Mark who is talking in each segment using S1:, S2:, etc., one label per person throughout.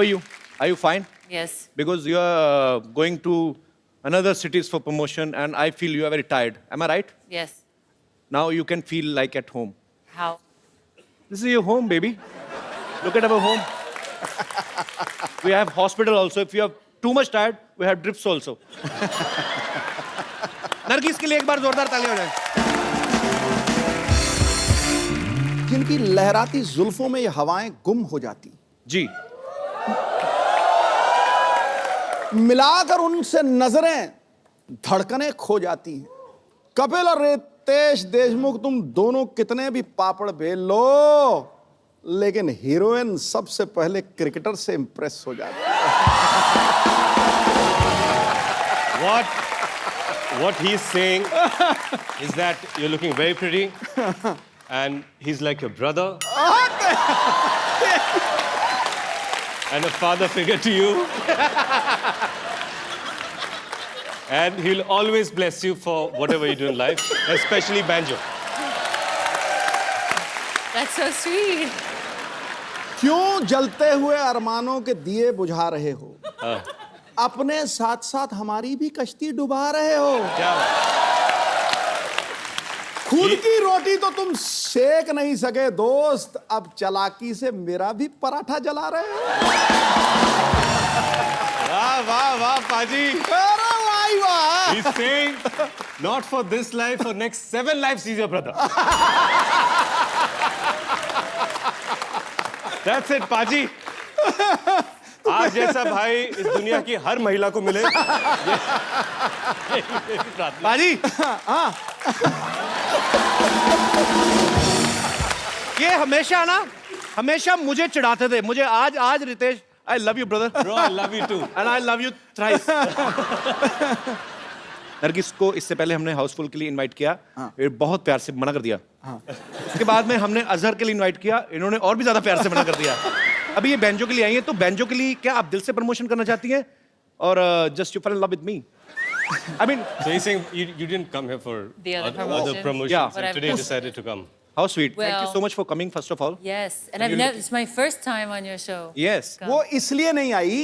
S1: How are you? Are you fine?
S2: Yes.
S1: Because you are going to another cities for promotion, and I feel you are very tired. Am I right?
S2: Yes.
S1: Now you can feel like at home.
S2: How?
S1: This is your home, baby. Look at our home. We have hospital also. If you are too much tired, we have drips also. Nargis के लिए एक बार जोरदार ताली हो जाए.
S3: जिनकी लहराती जुल्फों में ये हवाएं गुम हो जाती,
S1: जी.
S3: मिलाकर उनसे नजरें धड़कनें खो जाती हैं. कपिल और रितेश देशमुख, तुम दोनों कितने भी पापड़ बेल लो, लेकिन हीरोइन सबसे पहले क्रिकेटर से इंप्रेस हो जाती है.
S4: What he's saying is that you're looking very pretty, and he's like your brother, and a father figure to you, and he'll always bless you for whatever you do in life, especially banjo.
S2: That's so sweet.
S3: क्यों जलते हुए अरमानों के दिए बुझा रहे हो? अपने साथ साथ हमारी भी कश्ती डुबा रहे हो.
S4: क्या
S3: खुद की रोटी तो तुम सेक नहीं सके दोस्त, अब चालाकी से मेरा भी पराठा जला रहे हो.
S4: वाह वाह वाह पाजी.
S3: अरे वाह वाह.
S4: He's saying, not for this life, for next 7 lives, he's your brother. That's it, पाजी. आप जैसा भाई इस दुनिया की हर महिला को मिले.
S1: बाजी. ये हमेशा मुझे चिढ़ाते थे. मुझे आज Ritesh, I love you brother.
S4: Bro, I love you too.
S1: And I love you thrice. Nargis को इससे पहले हमने हाउसफुल के लिए इनवाइट किया. फिर बहुत प्यार से मना कर दिया. उसके बाद में हमने अजहर के लिए इनवाइट किया. इन्होंने और भी ज्यादा प्यार से मना कर दिया. अभी ये बैंजो के लिए आई है, तो बैंजो के लिए क्या आप दिल से प्रमोशन करना चाहती हैं, और just you fall in love with me? I mean,
S4: So he's saying you didn't come here for
S2: The other
S4: other
S2: promotions.
S4: promotions,
S1: Yeah.
S4: and
S2: But I've
S4: today
S2: just-
S4: decided to come.
S1: how sweet. Thank you
S2: Well-
S1: so much for coming first of all.
S2: Yes. And I've never, it's my first time on your show.
S1: Yes.
S2: Come.
S3: वो इसलिए नहीं आई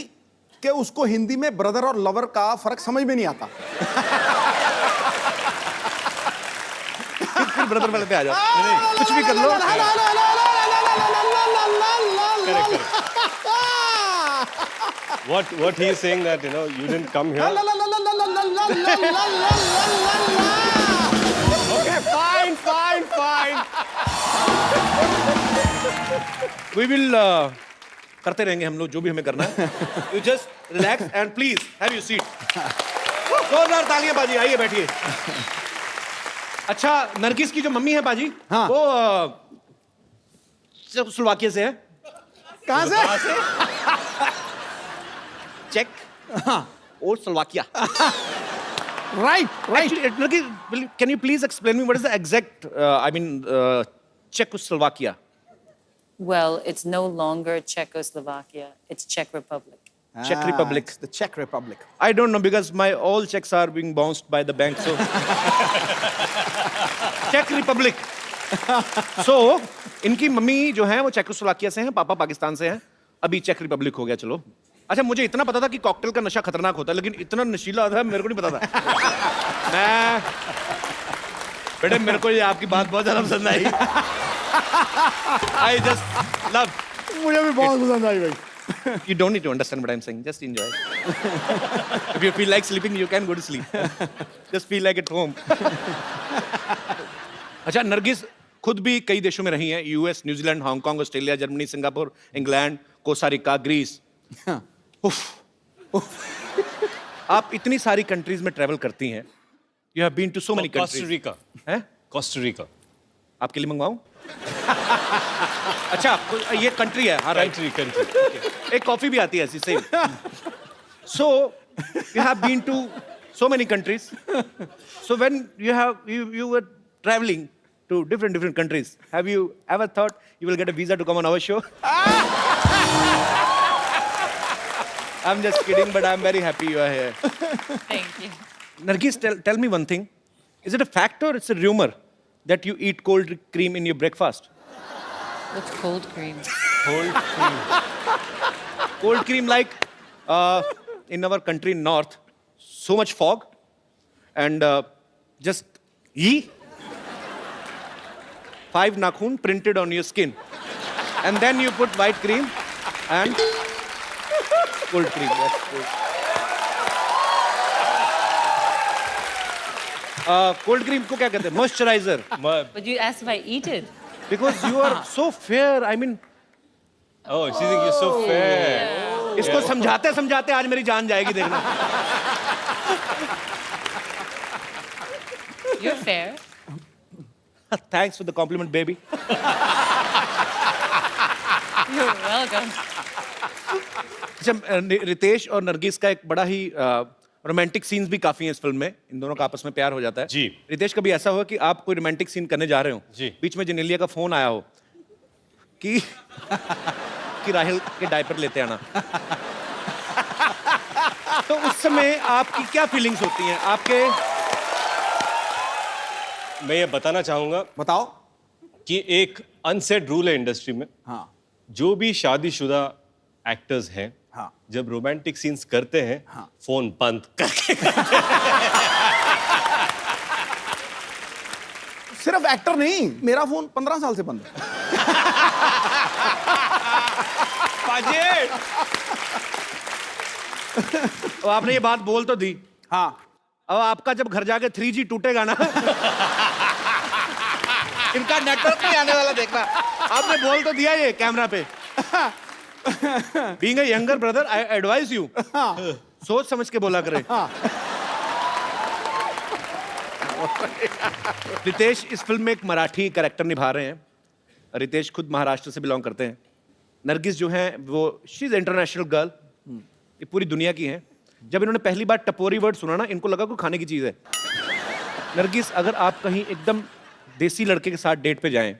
S3: कि उसको हिंदी में brother और lover का फर्क समझ में नहीं आता.
S1: फिर ब्रदर वाले पे आ जाओ. कुछ भी कर लो.
S4: What he is saying that you didn't come here. Okay, fine.
S1: We will करते रहेंगे हम लोग जो भी हमें करना है. You just relax and please have your seat. जोरदार तालियां बाजी. आइए बैठिए. अच्छा, नरगिस की जो मम्मी है बाजी,
S3: हाँ.
S1: वो स्लोवाकिया से है.
S3: कहाँ से?
S1: चेक और Slovakia.
S3: Right.
S1: Actually, Nirgis, can you please explain me what is the exact, Czechoslovakia?
S2: Well, it's no longer Czechoslovakia. It's Czech Republic.
S1: Czech Republic.
S3: It's the Czech Republic.
S1: I don't know because my all checks are being bounced by the bank, so Czech Republic. So इनकी mummy जो है वो Czechoslovakia से हैं, पापा पाकिस्तान से हैं. अभी चेक रिपब्लिक हो गया. चलो. अच्छा, मुझे इतना पता था कि कॉकटेल का नशा खतरनाक होता है, लेकिन इतना नशीला था मेरे को नहीं पता था. बेटे, मेरे को ये आपकी बात बहुत ज्यादा पसंद आई. I just love.
S3: मुझे भी बहुत पसंद आई भाई.
S1: You don't need to understand what I'm saying. Just enjoy. If you feel like sleeping, you can go to sleep. Just feel like at home. अच्छा, नरगिस खुद भी कई देशों में रही हैं. US, New Zealand, Hong Kong, Australia, Germany, Singapore, England, Costa Rica, Greece. आप इतनी सारी कंट्रीज में ट्रैवल करती हैं. You have been to so many
S4: Costa
S1: countries.
S4: Rica.
S1: हैं?
S4: Costa Rica.
S1: आपके लिए मंगवाऊं? अच्छा, ये कंट्री है. हाँ, राइट.
S4: Country.
S1: एक कॉफी भी आती है ऐसी same. So you have been to so many countries. So when you were traveling to different countries, have you ever thought you will get a visa to come on our show? I'm just kidding, but I'm very happy you are here.
S2: Thank you.
S1: Nargis, tell me one thing. Is it a fact or it's a rumor that you eat cold cream in your breakfast?
S2: What's cold cream?
S4: Cold cream.
S1: Cold cream like in our country north, so much fog and just ye 5 nakhun printed on your skin. And then you put white cream and cold cream. That's cold. Cold cream को क्या कहते हैं? Moisturizer.
S2: But you asked if I eat it.
S1: Because you are so fair. I mean,
S4: Oh, she thinks you're so fair.
S1: इसको समझाते समझाते आज मेरी जान जाएगी देखना.
S2: You're fair.
S1: Thanks for the compliment, baby.
S2: You're welcome.
S1: अच्छा, रितेश और नरगिस का एक बड़ा ही रोमांटिक सीन्स भी काफी हैं इस फिल्म में. इन दोनों का आपस में प्यार हो जाता है.
S4: जी.
S1: रितेश, कभी ऐसा हुआ कि आप कोई रोमांटिक सीन करने जा रहे हो,
S4: जी.
S1: बीच में जेनेलिया का फोन आया हो कि राहिल के डायपर लेते आना, तो उस समय आपकी क्या फीलिंग्स होती हैं? आपके
S4: मैं ये बताना चाहूंगा
S3: बताओ.
S4: कि एक अनसेड रूल है इंडस्ट्री में.
S3: हाँ.
S4: जो भी शादीशुदा एक्टर्स हैं,
S3: हाँ.
S4: जब रोमांटिक सीन्स करते हैं,
S3: हाँ.
S4: फोन बंद करके.
S3: सिर्फ एक्टर नहीं, मेरा फोन 15 साल से बंद है.
S1: तो आपने ये बात बोल तो दी.
S3: हाँ.
S1: अब आपका जब घर जाके 3G टूटेगा ना, इनका नेटवर्क नहीं आने वाला देखना. आपने बोल तो दिया ये कैमरा पे. Being a younger brother, I advise you. सोच समझ के बोला करें. रितेश इस फिल्म में एक मराठी कैरेक्टर निभा रहे हैं. रितेश खुद महाराष्ट्र से बिलोंग करते हैं. नरगिस जो है वो शी इज इंटरनेशनल गर्ल, ये पूरी दुनिया की हैं. जब इन्होंने पहली बार टपोरी वर्ड सुना ना, इनको लगा कोई खाने की चीज है. नरगिस, अगर आप कहीं एकदम देसी लड़के के साथ डेट पे जाएं,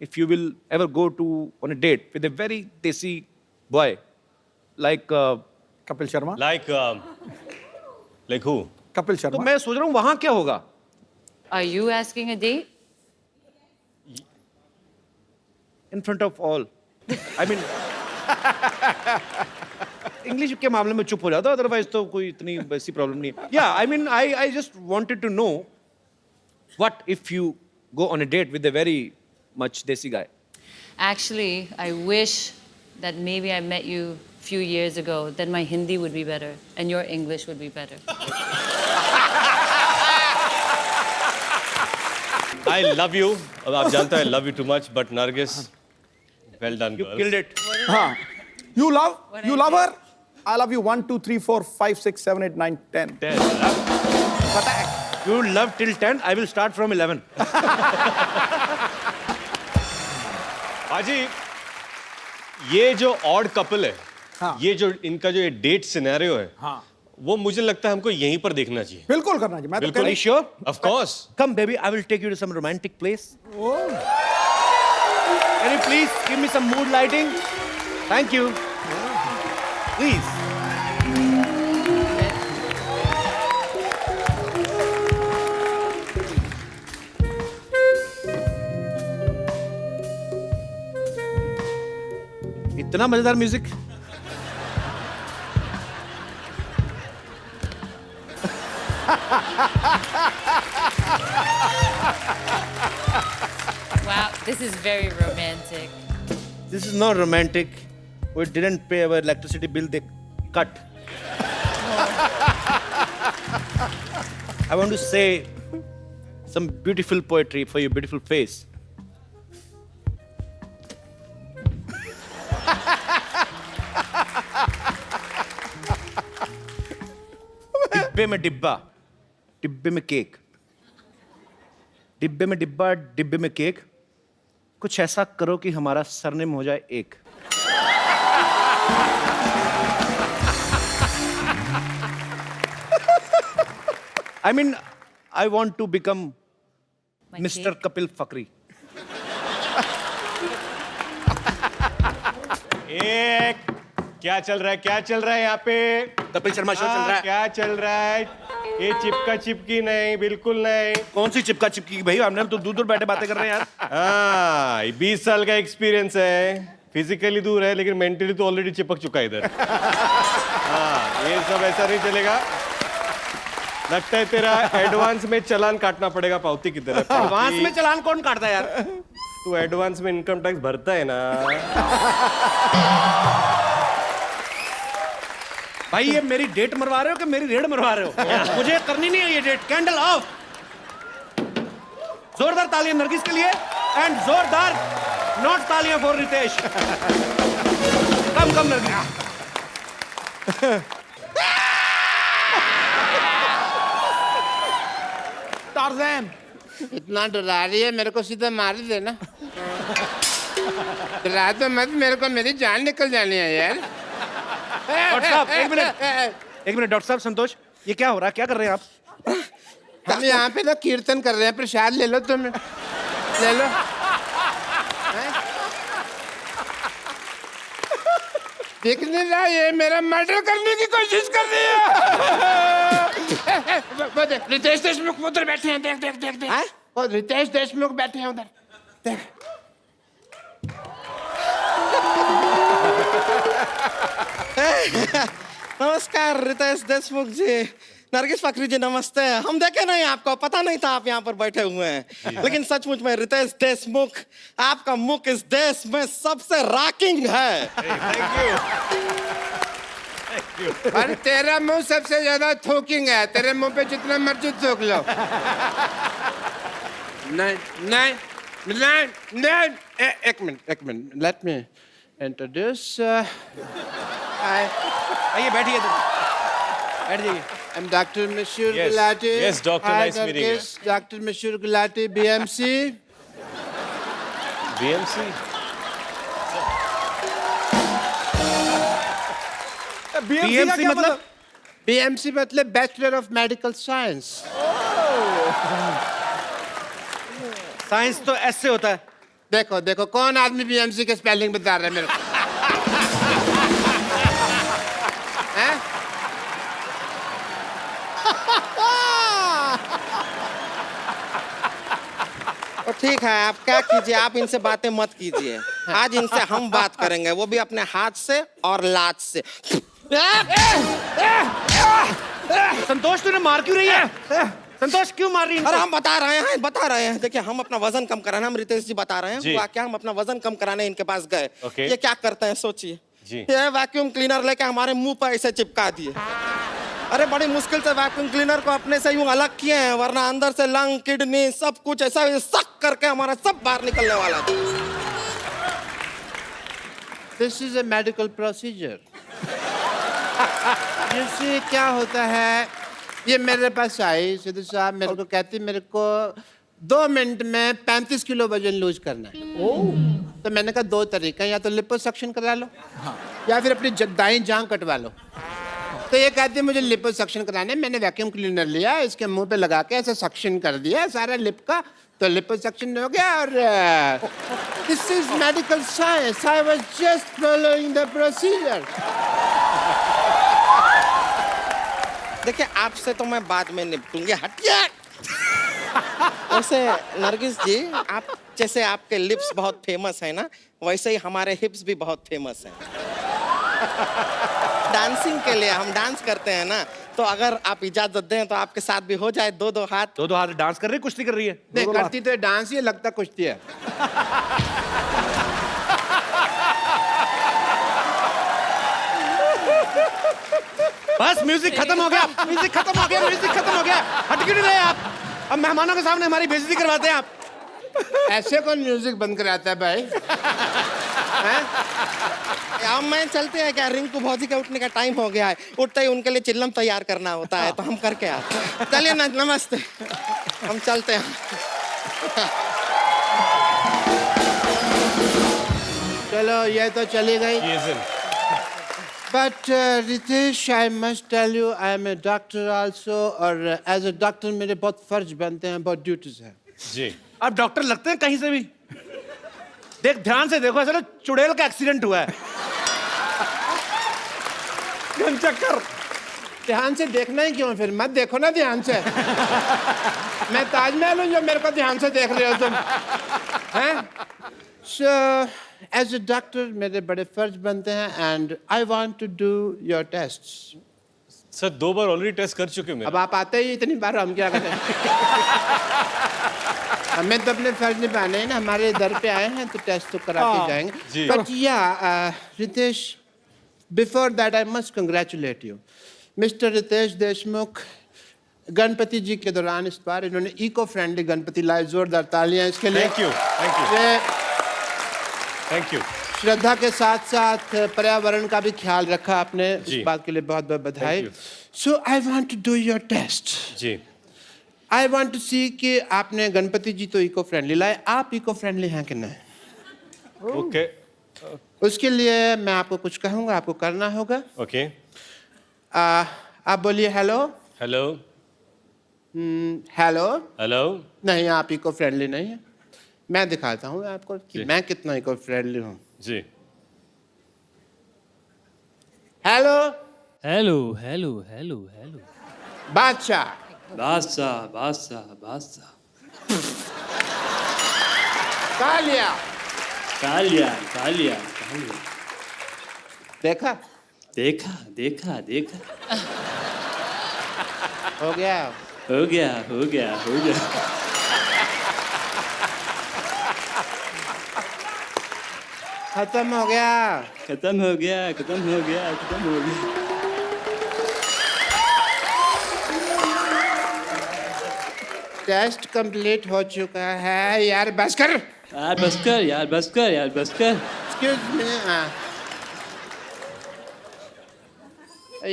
S1: if you will ever go to on a date with a very desi boy like
S3: Kapil Sharma.
S4: Like who?
S3: Kapil
S1: तो
S3: शर्मा.
S1: मैं सोच रहा हूँ वहां क्या होगा.
S2: Are you asking a date?
S1: In front of all. I mean English के मामले में चुप हो जाता, अदरवाइज तो कोई इतनी वैसी प्रॉब्लम नहीं है. या I mean I just wanted to know what if you go on a date with a very much desi guy.
S2: Actually, I wish that maybe I met you a few years ago. Then my Hindi would be better and your English would be better.
S4: I love you. अब आप जानते हैं I love you too much, but Nargis, well done,
S1: You
S4: girl.
S1: killed it.
S3: हाँ. You love
S2: What
S3: you
S2: I
S3: love
S2: did.
S3: her. I love you 1 2 3 4 5 6 7 8 9 10.
S1: You love till 10. I will start from 11.
S4: हाजी, ये जो odd couple है,
S3: हाँ.
S4: ये जो इनका जो ये डेट सिनेरियो है,
S3: हाँ.
S4: वो मुझे लगता है हमको यहीं पर देखना चाहिए.
S3: बिल्कुल करना चाहिए. मैं तो
S4: बिल्कुल.
S1: Are you sure?
S4: Of course.
S1: Come, baby. I will take you to some romantic place. Can you please give me some mood lighting? Thank you. Please. इतना मजेदार music.
S2: Wow, this is very romantic.
S1: This is not romantic. We didn't pay our electricity bill. They cut. I want to say some beautiful poetry for your beautiful face. डिब्बे में डिब्बा, डिब्बे में cake, डिब्बे में डिब्बा, डिब्बे में केक. कुछ ऐसा करो कि हमारा सरनेम हो जाए एक. I mean, I want to become
S2: My
S1: Mr.
S2: cake?
S1: Kapil Fakri.
S4: एक क्या चल रहा है, क्या चल रहा है यहाँ पे?
S1: कपिल शर्मा शो चल रहा है.
S4: क्या चल रहा है? ये चिपका चिपकी नहीं, बिल्कुल नहीं.
S1: कौन सी चिपका चिपकी भाई, हमने तो दूर दूर बैठे बातें कर रहे हैं यार.
S4: हाँ, 20 साल का एक्सपीरियंस है, फिजिकली दूर है लेकिन मेंटली तो ऑलरेडी चिपक चुका है इधर। हाँ, ये सब ऐसा नहीं चलेगा। लगता है तेरा एडवांस में चालान काटना पड़ेगा पावती की तरह।
S1: एडवांस में चालान कौन काटता है यार?
S4: तू एडवांस में इनकम टैक्स भरता है ना।
S1: भाई ये मेरी डेट मरवा रहे हो कि मेरी रेड मरवा रहे हो? मुझे करनी नहीं है ये डेट। Candle of. जोरदार तालियां नरगिस के लिए एंड जोरदार नॉट तालियां for Ritesh. Come come Nargis.
S3: Tarzan
S5: इतना डरा रही है, मेरे को सीधा मार ही देना। डरा तो मत, मेरे को मेरी जान निकल जानी है यार।
S1: डॉक्टर साहब एक मिनट डॉक्टर साहब संतोष, ये क्या हो रहा है? क्या कर रहे हैं आप?
S5: हम यहाँ पे ना कीर्तन कर रहे हैं, प्रसाद ले लो तुम, ले लो। देख नहीं रहा, ये मेरा मर्डर करने की कोशिश कर रही है। वो देख, रितेश देशमुख उधर बैठे हैं, देख देख देख देख। वो रितेश देशमुख बैठे हैं उधर, देख।
S6: नमस्कार रितेश देशमुख जी, नरगिस फकरी जी नमस्ते। हम देखे नहीं आपको, पता नहीं था आप यहाँ पर बैठे हुए हैं, लेकिन सचमुच में रितेश देशमुख, आपका मुख इस देश में सबसे रॉकिंग है।
S5: और तेरा मुंह सबसे ज्यादा थूकिंग है, तेरे मुंह पे जितना मर्जी थूक लो। नहीं नहीं नहीं नहीं, एक मिनट, लेट मी इंट्रोड्यूस।
S1: आइए बैठिए, बैठ जाइए।
S5: I'm Dr. Mashur
S4: Yes.
S5: Gulati.
S4: Yes, doctor,
S5: Hi,
S4: nice meeting you.
S5: Nurgis. Dr. Mashur Gulati, BMC.
S4: BMC?
S1: BMC मतलब?
S5: BMC मतलब Bachelor of Medical Science.
S1: Science तो ऐसे होता है।
S5: देखो देखो कौन आदमी BMC के स्पेलिंग बता रहा है मेरे को? हैं?
S6: तो ठीक है, आप क्या कीजिए, आप इनसे बातें मत कीजिए। आज इनसे हम बात करेंगे, वो भी अपने हाथ से और लात से।
S1: संतोष तूने मार क्यों रही है? संतोष क्यों मार रही है?
S6: अरे हम बता रहे हैं। देखिए, हम अपना वजन कम कराना, हम रितेश जी बता रहे हैं।
S4: जी।
S6: हुआ क्या, हम अपना वजन कम कराने इनके पास गए।
S4: Okay.
S6: ये क्या करते हैं सोचिए,
S4: जी।
S6: ये वैक्यूम क्लीनर लेके हमारे मुंह पर ऐसे चिपका दिए। अरे बड़ी मुश्किल से वैक्यूम क्लीनर को अपने से यूं अलग किए हैं, वरना अंदर से लंग, किडनी सब कुछ ऐसा सक करके हमारा सब बाहर निकलने वाला था।
S5: This is a medical procedure. जैसे क्या होता है, ये मेरे पास आई सिद्धू साहब, मेरे को कहती मेरे को 2 मिनट में 35 किलो वजन लूज करना है। तो मैंने कहा 2 तरीका, या तो लिपोसक्शन करा लो या फिर अपनी दाईं जांघ कटवा लो। तो ये कहती है मुझे लिपोसक्शन कराना है। मैंने वैक्यूम क्लीनर लिया, इसके मुंह पे लगा के ऐसे सक्शन कर दिया सारा लिप का, तो लिपोसक्शन हो गया। और this is medical science, I was just following the procedure.
S6: देखिए, आपसे तो मैं बाद में निपटूंगी, हटिए। वैसे नरगिस जी, आप जैसे आपके लिप्स बहुत फेमस है ना, वैसे ही हमारे हिप्स भी बहुत फेमस हैं। डांसिंग के लिए हम डांस करते हैं ना, तो अगर आप इजाजत दें तो आपके साथ भी हो जाए 2-2 हाथ।
S1: 2-2 हाथ डांस कर रही है, कुश्ती कर रही है?
S5: नहीं करती तो डांस ही, लगता कुश्ती है।
S1: बस म्यूजिक खत्म हो गया, म्यूजिक खत्म हो गया, म्यूजिक खत्म हो गया। हट क्यों नहीं रहे आप? अब मेहमानों के सामने हमारी बेइज्जती करवाते हैं आप।
S5: ऐसे कौन म्यूजिक बंद कराता है भाई?
S6: अब मैं चलते हैं क्या, रिंकू भौजी का उठने का टाइम हो गया है, उठते ही उनके लिए चिल्लम तैयार करना होता है, तो हम करके आते हैं। चलिए ना, नमस्ते, हम चलते हैं।
S5: चलो ये तो चली गई।
S4: He is in.
S5: But Ritesh, I must tell you, I am a doctor also, और as a doctor मेरे बहुत फर्ज बनते हैं, बहुत ड्यूटीज हैं।
S4: जी।
S1: आप डॉक्टर लगते हैं कहीं से भी। देख ध्यान से देखो, ऐसा ना चुड़ैल का एक्सीडेंट हुआ है।
S5: चक्कर ध्यान से देखना ही क्यों, फिर मत देखो ना ध्यान से। मैं ताजमहल हूँ जो मेरे को ध्यान से देख रहे हो तुम, हैं? So एज ए डॉक्टर मेरे बड़े फर्ज बनते हैं and I want to do your test.
S4: Sir 2 बार ऑलरेडी टेस्ट कर चुके मेरे।
S5: अब आप आते ही इतनी बार, हम क्या करें? हमें तो अपने फर्ज निभाने हैं ना, हमारे दर पे आए हैं तो टेस्ट तो करा के
S4: जी।
S5: जाएंगे। But yeah Ritesh, before that I must congratulate you. Mister Ritesh Deshmukh Ganpati ji के दौरान इस बार इन्होंने इको फ्रेंडली गणपति लाए, जोरदार तालियां इसके लिए।
S4: थैंक यू, थैंक यू,
S5: ये
S4: थैंक यू।
S5: श्रद्धा के साथ साथ पर्यावरण का भी ख्याल रखा आपने,
S4: जी।
S5: इस बात के लिए बहुत बहुत बधाई।
S4: Thank
S5: so I want to do your test.
S4: जी।
S5: आई वांट टू सी कि आपने गणपति जी तो इको फ्रेंडली लाए, आप इको फ्रेंडली हैं कि नहीं?
S4: ओके,
S5: उसके लिए मैं आपको कुछ कहूंगा, आपको करना होगा।
S4: ओके।
S5: आप बोलिए हेलो।
S4: Hello,
S5: hello.
S4: हेलो।
S5: नहीं, आप इको फ्रेंडली नहीं है। मैं दिखाता हूँ आपको कि
S4: जी।
S5: मैं कितना इको फ्रेंडली हूँ।
S4: जी।
S5: Hello
S7: hello hello hello hello
S5: Badshah.
S7: Badshah Badshah बादशाह
S5: कालिया।
S7: कालिया कालिया कालिया
S5: देखा?
S7: देखा देखा देखा
S5: हो गया।
S7: हो गया हो गया हो गया
S5: खत्म हो गया।
S7: खत्म हो गया खत्म हो गया खत्म हो गया
S5: टेस्ट कंप्लीट हो चुका है। यार बस कर।
S7: यार बस कर यार बस कर यार बस कर
S5: एक्सक्यूज मी।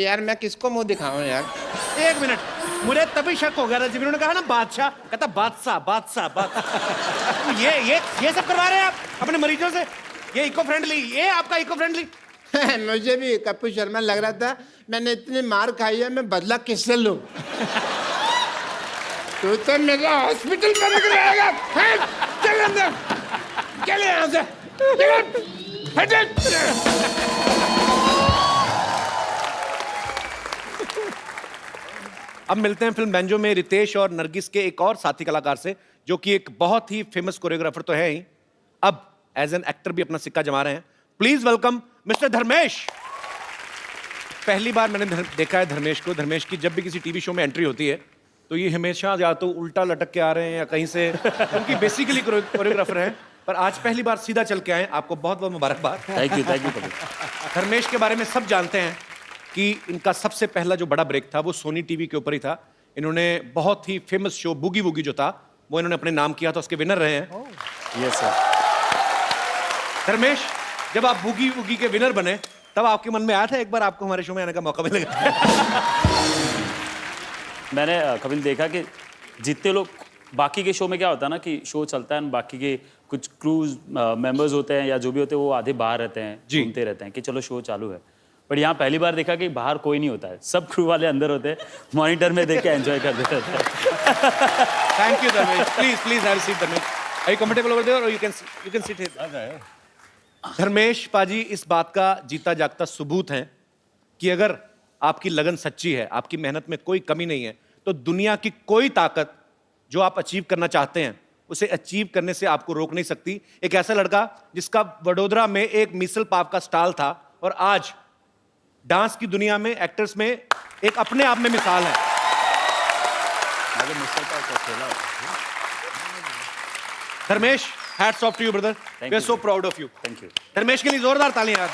S5: यार मैं किसको मुंह दिखाऊं यार?
S1: 1 मिनट, मुझे तभी शक हो गया था जब इन्होंने कहा ना बादशाह, कहता बादशाह बादशाह बादशाह। ये सब करवा रहे हैं आप अपने मरीजों से? ये इको फ्रेंडली, ये आपका इको फ्रेंडली?
S5: मुझे भी कपूर शर्मा लग रहा था, मैंने इतनी मार खाई है, मैं बदला किससे लूं? तू तो मेरा हॉस्पिटल में लग रहेगा। चल अंदर, चल यहाँ से, चल, हट।
S1: अब मिलते हैं फिल्म बैंजो में रितेश और नरगिस के एक और साथी कलाकार से, जो कि एक बहुत ही फेमस कोरियोग्राफर तो है ही, अब एज एन एक्टर भी अपना सिक्का जमा रहे हैं। Please welcome mister Dharmesh. पहली बार मैंने देखा है धर्मेश को। धर्मेश की जब भी किसी टीवी शो में एंट्री होती है तो ये हमेशा या तो उल्टा लटक के आ रहे हैं या कहीं से, उनकी बेसिकली कोरियोग्राफर हैं, पर आज पहली बार सीधा चल के आए। आपको बहुत बहुत मुबारकबाद।
S7: थैंक यू
S1: धर्मेश के बारे में सब जानते हैं कि इनका सबसे पहला जो बड़ा ब्रेक था वो सोनी टीवी के ऊपर ही था। इन्होंने बहुत ही फेमस शो बूगी वूगी जो था वो इन्होंने अपने नाम किया था, उसके विनर रहे हैं।
S4: Yes sir.
S1: धर्मेश, जब आप बूगी वूगी के विनर बने तब आपके मन में आया था एक बार आपको हमारे शो में आने का मौका मिलेगा?
S8: मैंने कपिल देखा कि जितने लोग बाकी के शो में क्या होता है ना कि शो चलता है, बाकी के कुछ क्रूज मेंबर्स होते हैं या जो भी होते हैं वो आधे बाहर रहते हैं,
S1: जी।
S8: घूमते रहते हैं कि चलो शो चालू है। बट यहाँ पहली बार देखा कि बाहर कोई नहीं होता है, सब क्रू वाले अंदर होते हैं, मॉनिटर में देख के एंजॉय करते रहते हैं।
S1: Thank you Dharmesh. Please have seat Dharmesh. Are you comfortable over there और you can sit here? Dharmesh पाजी इस बात का जीता जागता सबूत है कि अगर आपकी लगन सच्ची है, आपकी मेहनत में कोई कमी नहीं है, तो दुनिया की कोई ताकत जो आप अचीव करना चाहते हैं उसे अचीव करने से आपको रोक नहीं सकती। एक ऐसा लड़का जिसका वडोदरा में एक मिसल पाव का स्टॉल था और आज डांस की दुनिया में, एक्टर्स में एक अपने आप में मिसाल है। Dharmesh, hats off to you brother. We are so proud of you.
S8: Thank you.
S1: Dharmesh के लिए जोरदार तालियां यार।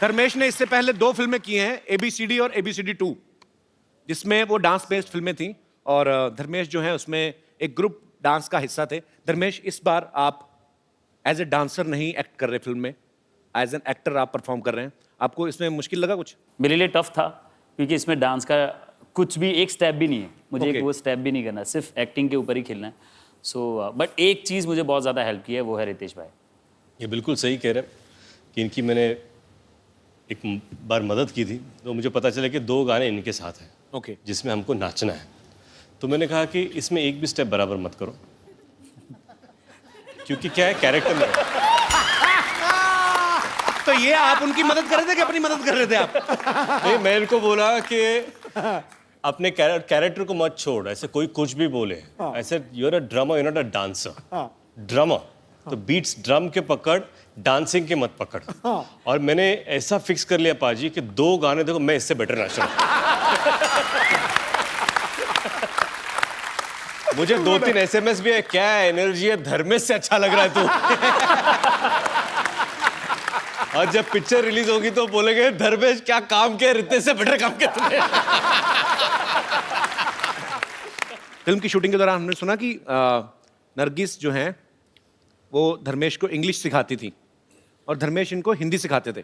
S1: धर्मेश ने इससे पहले 2 फिल्में की हैं, ABCD और ABCD 2, जिसमें वो डांस बेस्ड फिल्में थी और धर्मेश जो है उसमें एक ग्रुप डांस का हिस्सा थे। धर्मेश, इस बार आप एज ए डांसर नहीं एक्ट कर रहे फिल्म में, एज एन एक्टर आप परफॉर्म कर रहे हैं। आपको इसमें मुश्किल लगा कुछ?
S8: मेरे लिए टफ था क्योंकि इसमें डांस का कुछ भी एक स्टेप भी नहीं है, मुझे
S1: Okay.
S8: एक वो स्टेप भी नहीं करना, सिर्फ एक्टिंग के ऊपर ही खेलना है। सो बट एक चीज़ मुझे बहुत ज़्यादा हेल्प की है, वो है रितेश भाई।
S4: ये बिल्कुल सही कह रहे हैं कि इनकी मैंने एक बार मदद की थी तो मुझे पता चला कि 2 गाने इनके साथ हैं
S1: ओके।
S4: जिसमें हमको नाचना है। तो मैंने कहा कि इसमें एक भी स्टेप बराबर मत करो क्योंकि क्या है, कैरेक्टर में है।
S1: तो ये आप उनकी मदद कर रहे थे कि अपनी मदद कर रहे थे आप?
S4: नहीं, मैं इनको बोला कि अपने कैरेक्टर को मत छोड़, ऐसे कोई कुछ भी बोले, ऐसे you are a drummer, you not a dancer. Drummer तो बीट्स ड्रम के पकड़, डांसिंग के मत पकड़। और मैंने ऐसा फिक्स कर लिया पाजी कि 2 गाने देखो मैं इससे बेटर नाचूं। मुझे 2-3 SMS भी है, क्या एनर्जी है, धर्मेश से अच्छा लग रहा है तू। और जब पिक्चर रिलीज होगी तो बोलेंगे धर्मेश क्या काम किया, रितेश से बेटर काम किया तूने।
S1: फिल्म की शूटिंग के दौरान हमने सुना कि नरगिस जो हैं वो धर्मेश को इंग्लिश सिखाती थी और धर्मेश इनको हिंदी सिखाते थे।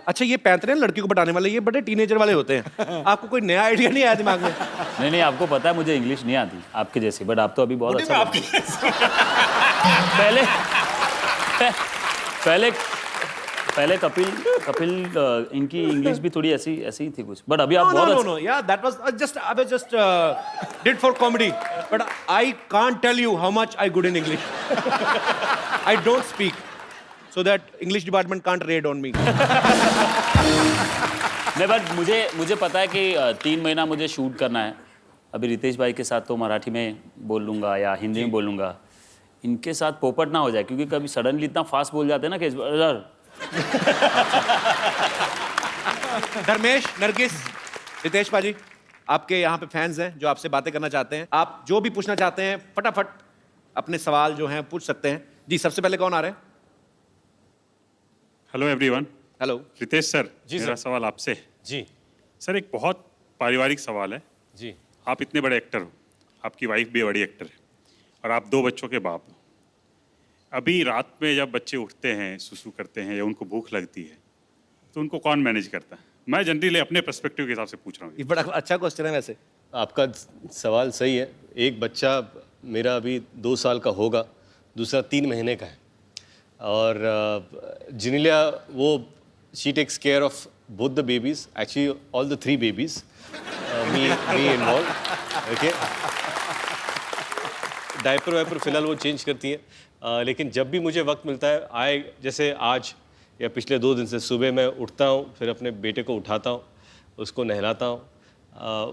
S1: अच्छा ये पैंतरे लड़की को बताने वाले ये बड़े टीनेजर वाले होते हैं, आपको कोई नया आइडिया नहीं आया दिमाग में?
S8: नहीं, आपको पता है मुझे इंग्लिश नहीं आती आपके जैसी, बट आप तो अभी बहुत अच्छा पहले कपिल इनकी इंग्लिश भी थोड़ी ऐसी ही थी कुछ, बट अभी आप बहुत अच्छा।
S1: No, yeah, that was I was just did for comedy, but I can't tell you how much I good in English. I don't speak, so that English department can't raid on me.
S8: नहीं, but मुझे पता है कि 3 महीना मुझे shoot करना है। अभी रितेश भाई के साथ तो मराठी में बोल लूँगा या हिंदी में बोल लूँगा, इनके साथ पोपट ना हो जाए, क्योंकि कभी सडनली इतना फास्ट बोल जाते हैं ना कि
S1: धर्मेश, नरगिस, रितेश पाजी, आपके यहाँ पे फैंस हैं जो आपसे बातें करना चाहते हैं। आप जो भी पूछना चाहते हैं फटाफट अपने सवाल जो हैं पूछ सकते हैं। जी, सबसे पहले कौन आ रहे हैं?
S9: Hello everyone.
S1: Hello
S9: Ritesh sir,
S4: जी
S9: मेरा
S4: सर।
S9: सवाल आपसे।
S4: जी
S9: सर एक बहुत पारिवारिक सवाल है।
S4: जी
S9: आप इतने बड़े एक्टर हो, आपकी वाइफ भी बड़ी एक्टर है और आप 2 बच्चों के बाप हो। अभी रात में जब बच्चे उठते हैं, सुसु करते हैं या उनको भूख लगती है, तो उनको कौन मैनेज करता है? मैं जनरली अपने पर्सपेक्टिव के हिसाब से पूछ रहा हूँ।
S1: ये बड़ा अच्छा क्वेश्चन है वैसे।
S4: आपका सवाल सही है। एक बच्चा मेरा अभी 2 साल का होगा, दूसरा 3 महीने का है। और जिनिलिया वो she takes care of both the babies, actually all the 3 babies, me involve. Okay, diaper wiper फिलहाल वो चेंज करती है, लेकिन जब भी मुझे वक्त मिलता है, जैसे आज या पिछले 2 दिन से सुबह मैं उठता हूँ, फिर अपने बेटे को उठाता हूँ, उसको नहलाता हूँ।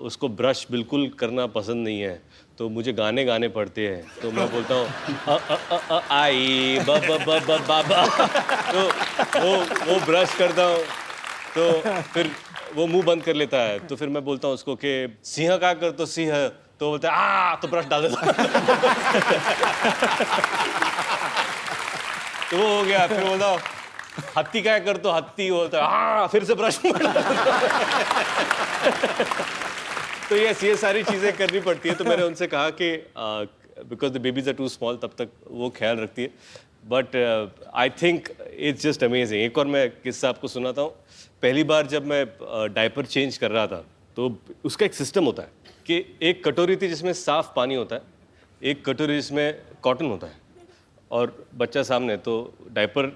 S4: उसको ब्रश बिल्कुल करना पसंद नहीं है, तो मुझे गाने गाने पड़ते हैं, तो मैं बोलता हूँ आई बाबा, तो वो ब्रश करता हूँ, तो फिर वो मुंह बंद कर लेता है, तो फिर मैं बोलता हूँ उसको कि सिंह का कर, तो सिंह, तो बोलता है तो ब्रश डाल देता। तो वो हो गया। फिर बोलता हूँ हत्ती क्या कर, तो हत्ती होता है, फिर से ब्रश तो ये सारी चीज़ें करनी पड़ती है। तो मैंने उनसे कहा कि because the babies are too small, तब तक वो ख्याल रखती है। But I think it's just amazing. एक और मैं किस्सा आपको सुनाता हूँ। पहली बार जब मैं डायपर चेंज कर रहा था, तो उसका एक सिस्टम होता है कि एक कटोरी थी जिसमें साफ पानी होता है, एक कटोरी जिसमें कॉटन होता है, और बच्चा सामने, तो डायपर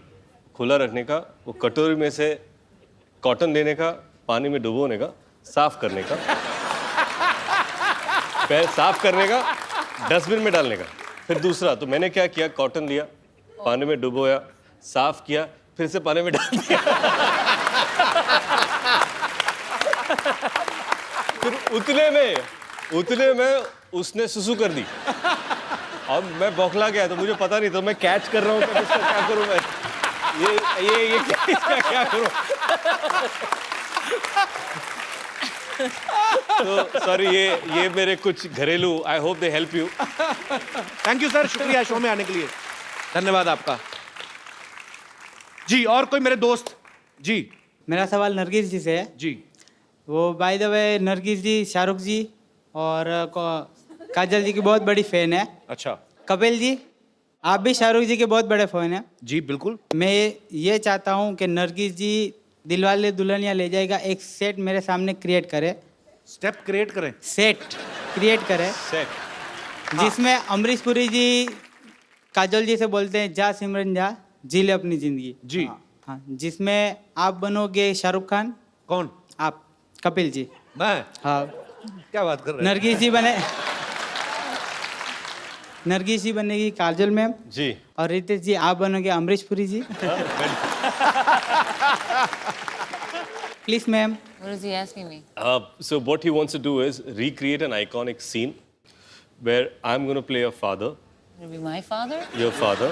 S4: खुला रखने का, वो कटोरी में से कॉटन लेने का, पानी में डुबोने का, साफ करने का, पैर साफ करने का, डस्टबिन में डालने का, फिर दूसरा। तो मैंने क्या किया, कॉटन लिया, पानी में डुबोया, साफ किया, फिर से पानी में डाल दिया। फिर उतने में उसने सुसु कर दी। अब मैं बौखला गया, तो मुझे पता नहीं, तो मैं कैच कर रहा हूँ कि इसका क्या करूँ मैं, ये क्या करूँ। तो सॉरी, ये मेरे कुछ घरेलू, I hope they help you.
S1: Thank you sir, शुक्रिया शो में आने के लिए, धन्यवाद आपका। जी, और कोई मेरे दोस्त? जी
S10: मेरा सवाल नरगिस जी से है।
S1: जी।
S10: वो बाय द वे नरगिस जी शाहरुख जी और काजल जी की बहुत बड़ी फैन है।
S1: अच्छा।
S10: कपिल जी, आप भी शाहरुख जी के बहुत बड़े फैन हैं।
S1: जी बिल्कुल।
S10: मैं ये चाहता हूँ कि नरगिस जी दिलवाले दुल्हनिया ले जाएगा एक सेट मेरे सामने क्रिएट करे।
S1: स्टेप क्रिएट करें?
S10: सेट क्रिएट करे, जिसमें अमरीश पुरी जी काजल जी से बोलते हैं जा सिमरन जा, जी ले अपनी जिंदगी।
S1: जी।
S10: हाँ, जिसमें आप बनोगे शाहरुख खान।
S1: कौन?
S10: आप, कपिल जी।
S1: मैं?
S10: हाँ।
S1: क्या बात कर रहे हैं?
S10: नरगिस जी बने, नरगिस जी बनेगी काजल मैम
S4: जी,
S10: और रितेश जी आप बनोगे अमरीश पुरी जी। Please, ma'am.
S2: What is he asking me?
S4: So what he wants to do is recreate an iconic scene where I'm going to play your father,
S2: Will be my father?
S4: your father.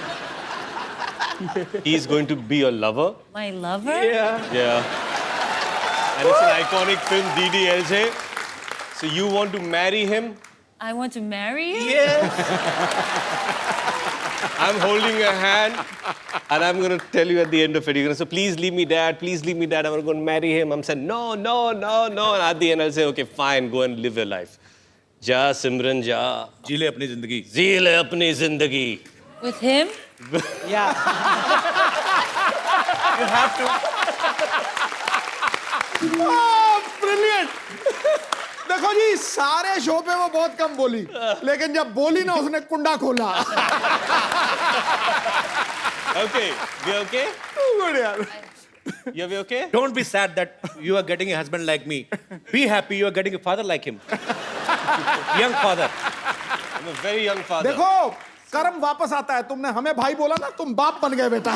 S4: He's going to be your lover.
S2: My lover?
S4: Yeah. And it's an iconic film, DDLJ. So you want to marry him?
S2: I want to marry you?
S4: I'm holding your hand and I'm going to tell you at the end of it. You're going to say, please leave me, Dad. Please leave me, Dad. I'm going to marry him. I'm saying, no, no, no, no. And at the end, I'll say, okay, fine. Go and live your life. Ja, Simran, ja.
S1: जी ले अपनी जिंदगी
S4: जी ले अपनी जिंदगी.
S2: With him?
S10: Yeah.
S4: You have to.
S3: Brilliant. देखो जी, सारे show पे वो बहुत कम बोली, लेकिन जब बोली ना उसने कुंडा खोला।
S4: Okay. We okay?
S3: गुड यार।
S4: You be okay?
S1: Don't be sad that you are getting a husband like me. Be happy you are getting a father like him. Young father.
S4: I'm a very young father.
S3: देखो, कर्म वापस आता है। तुमने हमें भाई बोला ना, तुम बाप बन गए बेटा।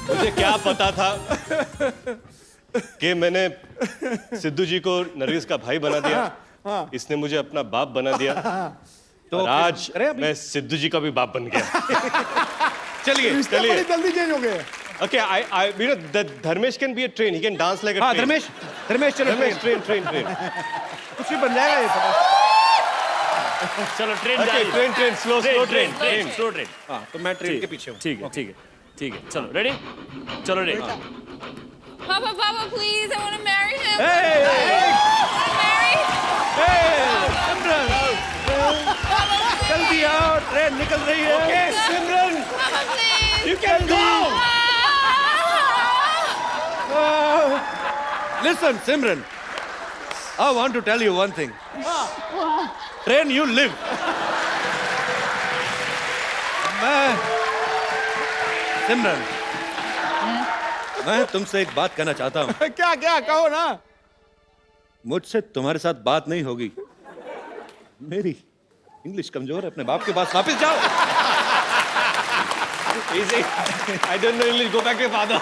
S4: मुझे क्या पता था कि मैंने सिद्धू जी को नरगिस का भाई बना दिया, इसने मुझे अपना बाप बना दिया, तो आज मैं सिद्धू जी का भी बाप बन गया।
S1: चलिए
S3: रिश्ते बड़ी जल्दी चेंज हो गए।
S4: Okay, you know that Dharmesh can be a train. He can dance like a
S1: हाँ
S4: train.
S1: धर्मेश चलो
S4: Train.
S1: कुछ भी बन जाएगा ये पता।
S8: चलो train
S4: Okay, train, slow train.
S8: Slow train.
S1: हाँ तो मैं ट्रेन के पीछे हूँ।
S8: ठीक है चलो रेडी चलो ready
S2: Papa, please, I want to marry him.
S1: Hey!
S2: Marry?
S1: सिमरन जल्दी आओ, ट्रेन निकल रही है।
S4: Okay, Simran,
S2: Papa, please.
S4: you can go.
S1: Listen, Simran, I want to tell you one thing. Train, you live. सिमरन, मैं तुमसे एक बात कहना चाहता हूँ।
S3: क्या क्या कहो ना।
S1: मुझसे तुम्हारे साथ बात नहीं होगी। मेरी इंग्लिश कमजोर है, अपने बाप के पास वापस जाओ।
S4: Easy. I don't know English. Go back to your father.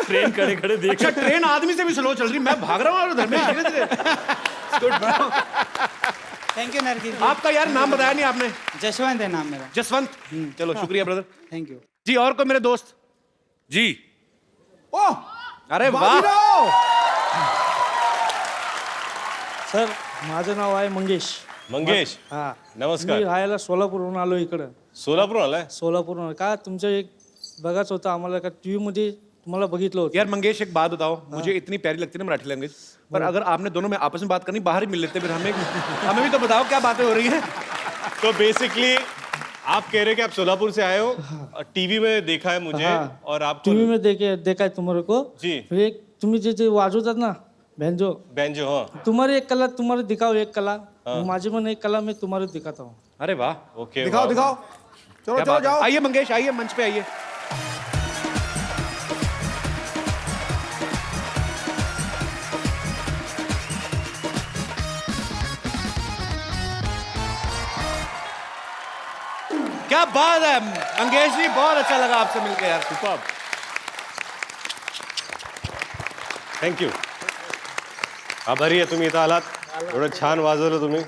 S8: Train खड़े देख
S1: अच्छा, ट्रेन आदमी से भी स्लो चल रही, मैं भाग रहा हूँ और धर्मेश धीरे-धीरे।
S10: थैंक यू नरगिस जी।
S1: आपका यार नाम बताया नहीं आपने।
S10: जसवंत है नाम मेरा।
S1: जसवंत। चलो शुक्रिया ब्रदर।
S10: Thank you.
S1: जी और कोई मेरे दोस्त? जी।
S3: ओह,
S1: अरे वाह।
S3: बाजीराव!
S11: सर माझं नाव आहे मंगेश.
S4: मंगेश.
S11: हा
S4: नमस्कार.
S11: मी राहायला सोलापूरहून आलो इकडं.
S4: सोलापूर आलाय?
S11: सोलापूरहून का तुमचं एक बघाच होतं आम्हाला का टीव्ही मध्ये तुम्हाला बघितलं होतं.
S1: यार मंगेश एक बात बताओ, मुझे इतनी प्यारी लगती है ना मराठी लैंग्वेज, पर अगर आपने दोनों में आपस में बात करनी, बाहर ही मिल लेते फिर हमें भी तो बताओ क्या बातें हो रही हैं।
S4: तो बेसिकली आप कह रहे हैं कि आप सोलापुर से आए हो, टीवी में देखा है मुझे और आपको
S11: टीव्ही में देखा है तुम्हारे को
S4: जी.
S11: फिर एक तुम्ही जे वाजवतात ना बैंजो
S4: बैंजो. हाँ.
S11: तुम्हारी एक कला तुम्हारे दिखाओ एक कला माझी पण एक कला मैं तुम्हारे दिखाता हूँ.
S1: अरे वाह,
S4: ओके.
S3: दिखाओ दिखाओ। चलो
S1: क्या
S3: चलो
S1: बात है।
S3: जाओ।
S1: आइए मंगेश, आइए मंच पे आइए। क्या बात है मंगेश जी, बहुत अच्छा लगा आपसे मिलकर यार। सुपर्ब।
S4: थँक्यू. आभारी आहे तुम्ही इथं आलात. एवढं छान वाजवलं तुम्ही.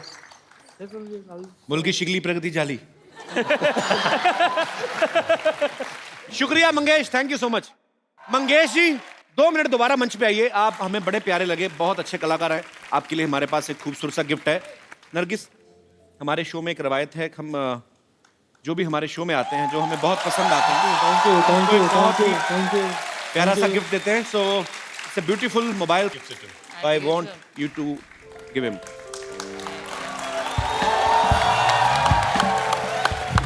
S1: मुलगी शिकली प्रगती झाली। शुक्रिया Mangesh, thank you so much. Mangesh ji 2 minute दोबारा मंच पे आइए। आप हमें बड़े प्यारे लगे, बहुत अच्छे कलाकार हैं। आपके लिए हमारे पास एक खूबसूरत सा गिफ्ट है। नरगिस, हमारे शो में एक रवायत है, हम जो भी हमारे शो में आते हैं, जो हमें बहुत पसंद आते हैं,
S11: थैंक यू.
S1: प्यारा सा गिफ्ट देते हैं। So it's a beautiful mobile, I want you to give him.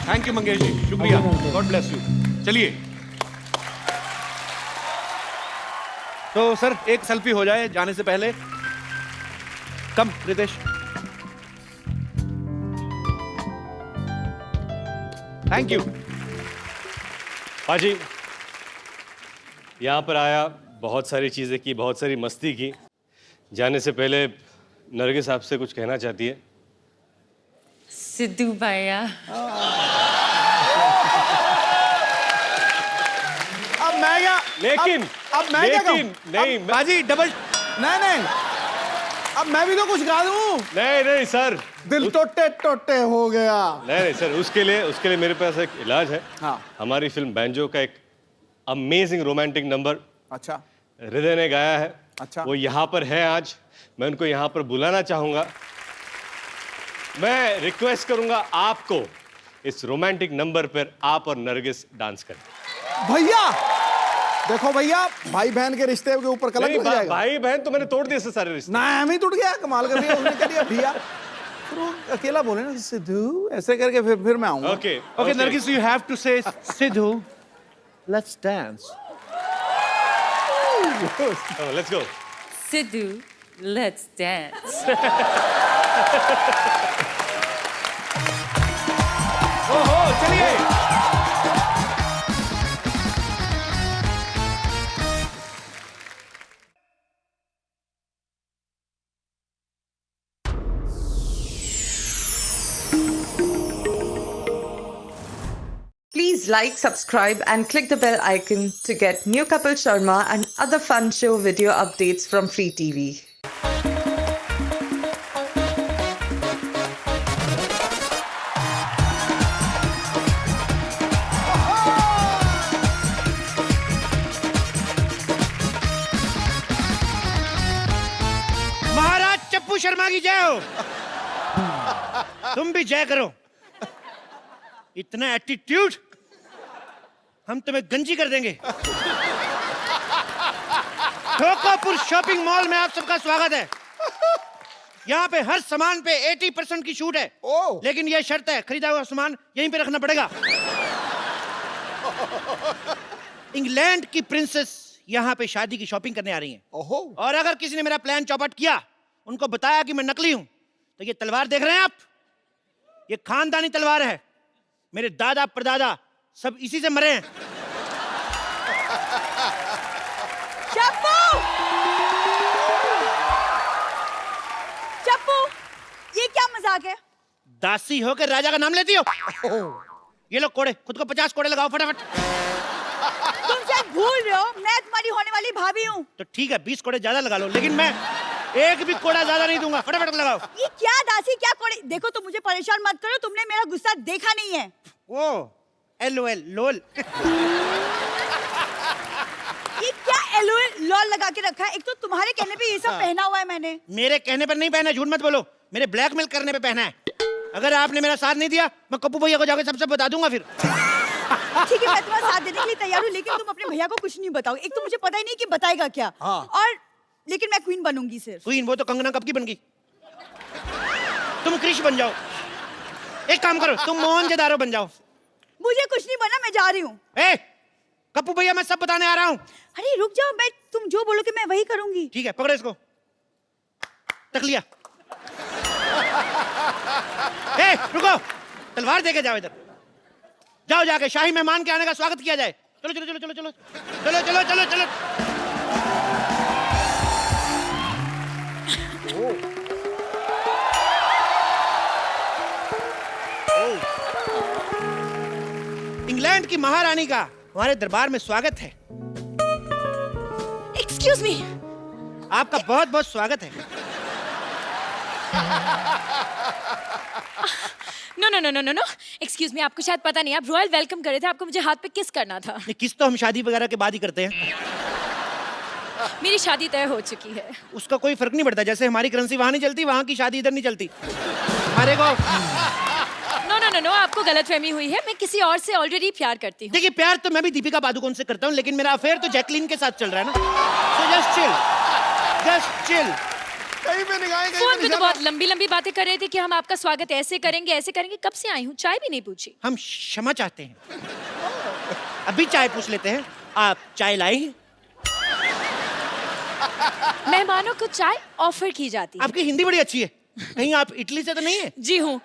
S1: Thank you Mangesh ji, शुक्रिया, गॉड ब्लेस यू। चलिए तो सर एक सेल्फी हो जाए जाने से पहले। कम रितेश। Thank you.
S4: पाजी यहाँ पर आया, बहुत सारी चीज़ें की, बहुत सारी मस्ती की। जाने से पहले नरगिस आपसे कुछ कहना चाहती है?
S2: सिद्धू भैया,
S3: अब मैं क्या
S4: लेकिन
S3: अब मैं क्या कहूं?
S4: नहीं
S1: बाजी डबल
S3: नहीं अब मैं भी तो कुछ गा दूं।
S4: नहीं सर,
S3: दिल टोटे टोटे हो गया।
S4: नहीं सर, उसके लिए मेरे पास एक इलाज है।
S3: हाँ।
S4: हमारी फिल्म बैंजो का एक अमेजिंग रोमांटिक नंबर
S3: अच्छा
S4: हृदय ने गाया है।
S3: अच्छा।
S4: वो यहाँ पर है आज, मैं उनको यहाँ पर बुलाना चाहूंगा। मैं रिक्वेस्ट करूंगा आपको इस रोमांटिक नंबर पर आप और नरगिस डांस करें।
S3: भैया देखो भैया, भाई बहन के रिश्ते के ऊपर कलंक लग जाएगा।
S4: भाई बहन तो मैंने तोड़ दिए सारे रिश्ते।
S3: ना हम ही टूट गया, कमाल कर दिया उसने, कह दिया भैया। फिर वो अकेला बोले ना सिद्धू ऐसे करके, फिर मैं आऊंगा।
S4: Okay
S1: Okay, Nargis, you have to say, Sidhu, let's dance.
S4: Let's go.
S2: Sidhu, let's dance.
S1: ओहो, चलिए।
S12: Please like, subscribe, and click the bell icon to get new Kapil Sharma and other fun show video updates from Free TV.
S1: महाराज चप्पू शर्मा की जय हो। तुम भी जय करो। इतना एटीट्यूड, हम तुम्हें गंजी कर देंगे। ठोकापुर शॉपिंग मॉल में आप सबका स्वागत है। यहाँ पे हर सामान पे 80% की छूट है। लेकिन यह शर्त है, खरीदा हुआ सामान यहीं पे रखना पड़ेगा। इंग्लैंड की प्रिंसेस यहाँ पे शादी की शॉपिंग करने आ रही हैं। और अगर किसी ने मेरा प्लान चौपट किया, उनको बताया कि मैं नकली हूं, तो ये तलवार देख रहे हैं आप, ये खानदानी तलवार है। मेरे दादा परदादा सब इसी से मरे हैं।
S13: चप्पू! चप्पू, ये क्या मजाक है?
S1: दासी हो के राजा का नाम लेती हो? ये लो कोड़े, खुद को 50 कोड़े लगाओ फटाफट।
S13: तुम शायद भूल रहे हो, मैं तुम्हारी होने वाली भाभी हूँ।
S1: तो ठीक है, 20 कोड़े ज्यादा लगा लो, लेकिन मैं एक भी कोड़ा ज्यादा नहीं दूंगा। फटाफट लगाओ।
S13: ये क्या दासी, क्या कोड़े? देखो तुम मुझे परेशान मत करो, तुमने मेरा गुस्सा देखा नहीं है।
S1: ओ LOL लोल।
S13: ये क्या LOL लॉल लगा के रखा है? एक तो तुम्हारे कहने पे ये सब पहना हुआ है मैंने।
S1: मेरे कहने पर नहीं पहना, झूठ मत बोलो। मेरे ब्लैकमेल करने पे पहना है। अगर आपने मेरा साथ नहीं दिया, मैं कप्पू भैया को जाकर सबसे बता दूंगा फिर।
S13: ठीक है, मैं तुम्हारा साथ देने के लिए तैयार हूँ, लेकिन तुम अपने भैया को कुछ नहीं बताओ। एक तो मुझे पता ही नहीं कि बताएगा क्या। और लेकिन मैं क्वीन बनूंगी सिर्फ।
S1: क्वीन? वो तो कंगना कब की बन गई। तुम क्रिश बन जाओ। एक काम करो, तुम मोहनजोदारो बन जाओ।
S13: मुझे कुछ नहीं बनना, मैं जा रही हूँ।
S1: कप्पू भैया, मैं सब बताने आ रहा हूँ।
S13: अरे रुक जाओ, मैं तुम जो बोलोगे मैं वही करूंगी।
S1: ठीक है, पकड़ो इसको। तक लिया। रुको, तलवार देके जाओ इधर। जाओ, जाके शाही मेहमान के आने का स्वागत किया जाए। चलो चलो चलो चलो चलो चलो चलो चलो चलो। इंग्लैंड की महारानी का हमारे दरबार में स्वागत है।
S13: Excuse me.
S1: आपका बहुत बहुत स्वागत है।
S14: No no no no no no, excuse me, आपको शायद पता नहीं, आप रॉयल वेलकम कर रहे थे, आपको मुझे हाथ पे किस करना था।
S1: ये किस तो हम शादी वगैरह के बाद ही करते हैं।
S14: मेरी शादी तय हो चुकी है।
S1: उसका कोई फर्क नहीं पड़ता। जैसे हमारी करेंसी वहां नहीं चलती, वहां की शादी इधर नहीं चलती। हमारे को
S14: नो नो नो नो, आपको गलतफहमी हुई है, मैं किसी और से ऑलरेडी प्यार करती हूँ।
S1: देखिए, प्यार तो मैं भी दीपिका पादुकोण से करता हूँ, लेकिन मेरा अफेयर तो जैकलीन के साथ चल रहा है ना। So just chill, just chill।
S3: कहीं पे निगाहें, कहीं
S14: फोन
S3: पे
S14: पे तो
S3: निशाना।
S14: बहुत लंबी लंबी बातें कर रहे थे कि हम आपका स्वागत ऐसे करेंगे ऐसे करेंगे। कब से आई हूँ, चाय भी नहीं पूछी।
S1: हम क्षमा चाहते हैं। अभी चाय पूछ लेते हैं। आप चाय लाई?
S14: मेहमानों को चाय ऑफर की जाती है।
S1: आपकी हिंदी बड़ी अच्छी है। कहीं आप इटली से तो नहीं है?
S14: जी हूँ,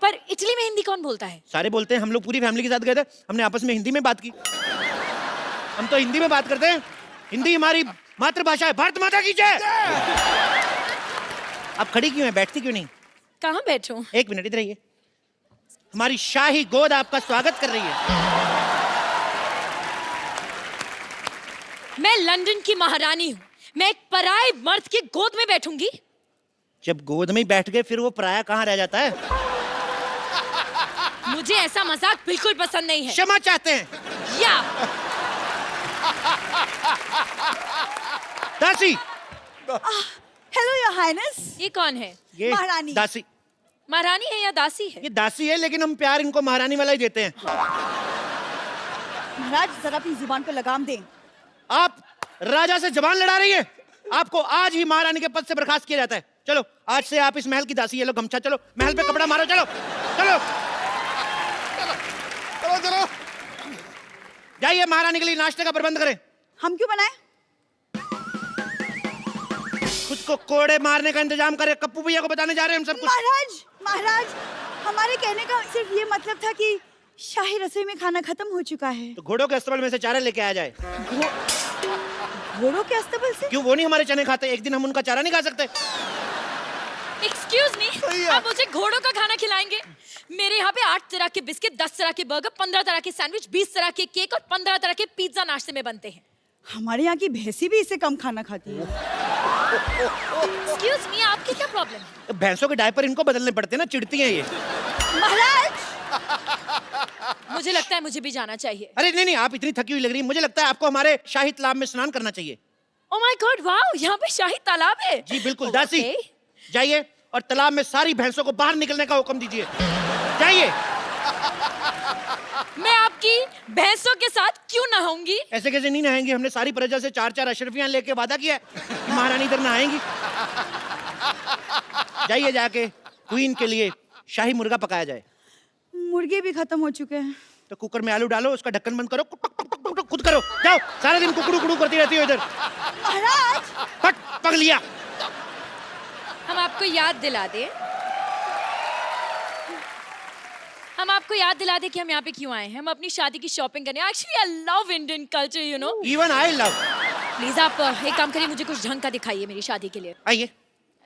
S14: पर इटली में हिंदी कौन बोलता है?
S1: सारे बोलते हैं। हम लोग पूरी फैमिली के साथ गए थे, हमने आपस में हिंदी में बात की। हम तो हिंदी में बात करते हैं। हिंदी हमारी मातृभाषा है। भारत माता की जय।
S5: आप खड़ी क्यों हैं, बैठती क्यों नहीं?
S14: कहाँ बैठूं?
S5: एक मिनट इधर आइए। हमारी शाही गोद आपका स्वागत कर रही है।
S14: मैं लंदन की महारानी हूँ, मैं एक पराये मर्द की गोद में बैठूंगी?
S5: जब गोद में ही बैठ गए फिर वो पराया कहाँ रह जाता है?
S14: मुझे ऐसा मजाक बिल्कुल पसंद नहीं है।
S5: क्षमा चाहते हैं।
S14: या
S5: दासी।
S13: Hello your highness.
S14: ये कौन है?
S5: ये
S13: महारानी।
S5: दासी।
S14: महारानी है या दासी है?
S5: ये दासी है लेकिन हम प्यार इनको महारानी वाला ही देते हैं।
S13: महाराज जरा अपनी जुबान को लगाम दें।
S5: आप राजा से जबान लड़ा रही है। आपको आज ही महारानी के पद से बर्खास्त किया जाता है। चलो आज से आप इस महल की दासी। ये लो गमछा, चलो महल पे कपड़ा मारो, चलो चलो चलो चलो जाइए महारानी के लिए नाश्ते का प्रबंध करें।
S13: हम क्यों बनाए?
S5: खुद को कोड़े मारने का इंतजाम करें। कप्पू भैया को बताने जा रहे हैं हम सब कुछ।
S13: महाराज हमारे कहने का सिर्फ ये मतलब था कि शाही रसोई में खाना खत्म हो चुका है।
S5: तो घोड़ों के अस्तबल में से चारा लेके आ जाए।
S13: घोड़ों के अस्तबल से?
S5: क्यों, वो नहीं हमारे चने खाते? एक दिन हम उनका चारा नहीं खा सकते?
S14: एक्सक्यूज मी, आप मुझे घोड़ों का खाना खिलाएंगे? मेरे यहाँ पे 8 तरह के बिस्किट, 10 तरह के बर्गर, 15 तरह के सैंडविच, 20 तरह के केक और 15 तरह के पिज्जा नाश्ते में बनते हैं।
S13: हमारे यहाँ की भैंसी भी इससे कम खाना खाती है।
S14: एक्सक्यूज मी, आपकी क्या प्रॉब्लम है?
S5: भैंसों के डायपर इनको बदलने पड़ते हैं ना, चिढ़ती हैं ये।
S13: महाराज
S14: मुझे लगता है मुझे भी जाना चाहिए।
S5: अरे नहीं नहीं, आप इतनी थकी हुई लग रही है, मुझे लगता है आपको हमारे शाही तालाब में स्नान करना चाहिए।
S14: ओह माय गॉड, वाओ, यहाँ पे शाही तालाब है।
S5: जी बिल्कुल। दासी जाइए और तालाब में सारी भैंसों को बाहर निकलने का हुक्म दीजिए। जाइए।
S14: मैं आपकी भैंसों के साथ क्यों नहाऊंगी?
S5: ऐसे कैसे नहीं नहाएंगी? हमने सारी प्रजा से 4-4 अशरफियां लेके वादा किया है कि महारानी इधर नहाएंगी। जाइए, जाके क्वीन के लिए शाही मुर्गा पकाया जाए।
S13: मुर्गे भी खत्म हो चुके हैं।
S5: तो कुकर में आलू डालो, उसका ढक्कन बंद करो, खुद करो। जाओ, सारा दिन कुकड़ू कुकड़ू करती रहती हो इधर।
S13: महाराज
S5: फट पक लिया।
S14: हम आपको याद दिला दें, हम आपको याद दिला दें कि हम यहाँ पे क्यों आए हैं। हम अपनी शादी की शॉपिंग करने। Actually I love Indian culture, you know.
S5: Even I love.
S14: Please आप एक काम करिए, मुझे कुछ ढंग का दिखाइए मेरी शादी के लिए।
S5: आइए,